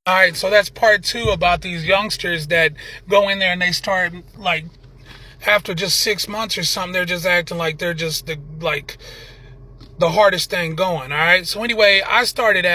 All right, so that's part two about these youngsters that go in there and they start like after just 6 months or something, they're just acting like they're just the hardest thing going. All right. So anyway, I started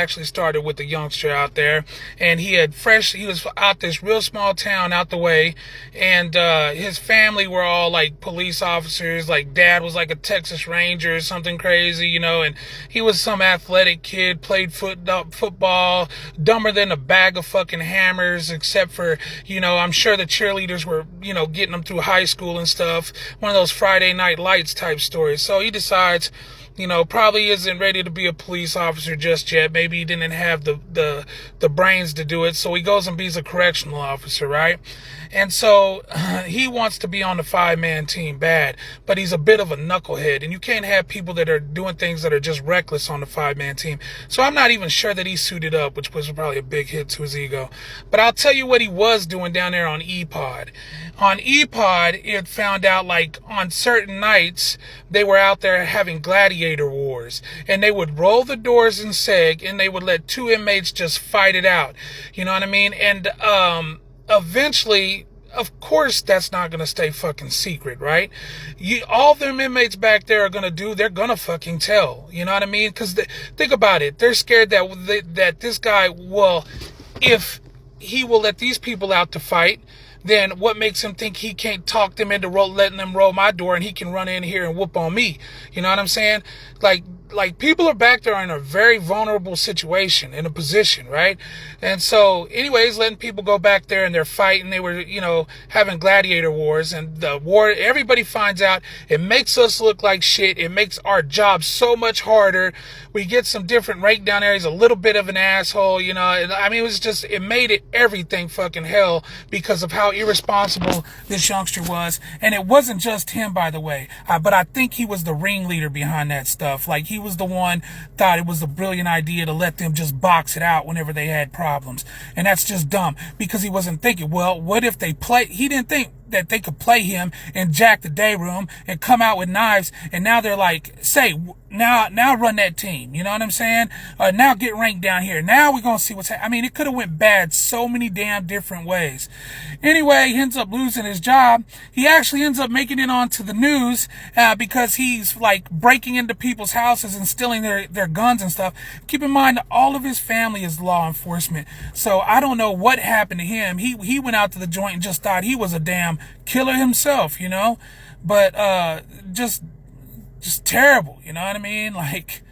with a youngster out there, and he was out this real small town out the way, and his family were all like police officers. Like dad was like a Texas Ranger or something crazy, and he was some athletic kid, played football, dumber than a bag of fucking hammers, except for, I'm sure the cheerleaders were, getting him through high school and stuff. One of those Friday Night Lights type stories. So he decides, probably isn't ready to be a police officer just yet. Maybe he didn't have the brains to do it. So he goes and becomes a correctional officer, right? And so he wants to be on the 5-man team bad, but he's a bit of a knucklehead, and you can't have people that are doing things that are just reckless on the 5-man team. So I'm not even sure that he suited up, which was probably a big hit to his ego. But I'll tell you what he was doing down there on EPOD. On EPOD, it found out like on certain nights, they were out there having gladiator wars, and they would roll the doors in seg, and they would let two inmates just fight it out. You know what I mean? And eventually, of course, that's not going to stay fucking secret, right? All them inmates back there are going to do, they're going to fucking tell. You know what I mean? Because think about it. They're scared that this guy will, if he will let these people out to fight, then what makes him think he can't talk them into letting them roll my door and he can run in here and whoop on me? You know what I'm saying? Like people are back there in a very vulnerable situation, in a position, right? And so anyways, letting people go back there and they're fighting. They were, having gladiator wars, and the war, everybody finds out. It makes us look like shit. It makes our job so much harder. We get some different rank down there. He's a little bit of an asshole, I mean, it made it everything fucking hell because of how irresponsible this youngster was. And it wasn't just him, by the way, but I think he was the ringleader behind that stuff. Like, he was the one thought it was a brilliant idea to let them just box it out whenever they had problems. And that's just dumb, because he wasn't thinking, well, what if they play? He didn't think that they could play him and jack the day room and come out with knives, and now they're like, now run that team. You know what I'm saying? Now get ranked down here. Now we're gonna see what's happening. I mean, it could have went bad so many damn different ways. Anyway, he ends up losing his job. He actually ends up making it onto the news because he's like breaking into people's houses and stealing their guns and stuff. Keep in mind, all of his family is law enforcement, so I don't know what happened to him. He went out to the joint and just thought he was a damn killer himself, but just terrible, you know what I mean? Like,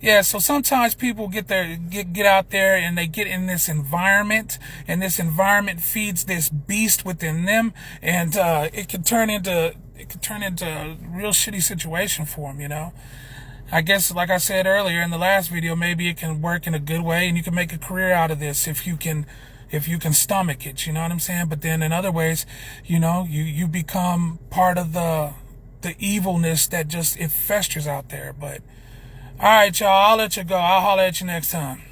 yeah, so sometimes people get out there and they get in this environment, and this environment feeds this beast within them, and it can turn into a real shitty situation for them, I guess, like I said earlier in the last video, maybe it can work in a good way, and you can make a career out of this if you can stomach it, you know what I'm saying? But then in other ways, you become part of the evilness that just, it festers out there. But all right, y'all, I'll let you go. I'll holler at you next time.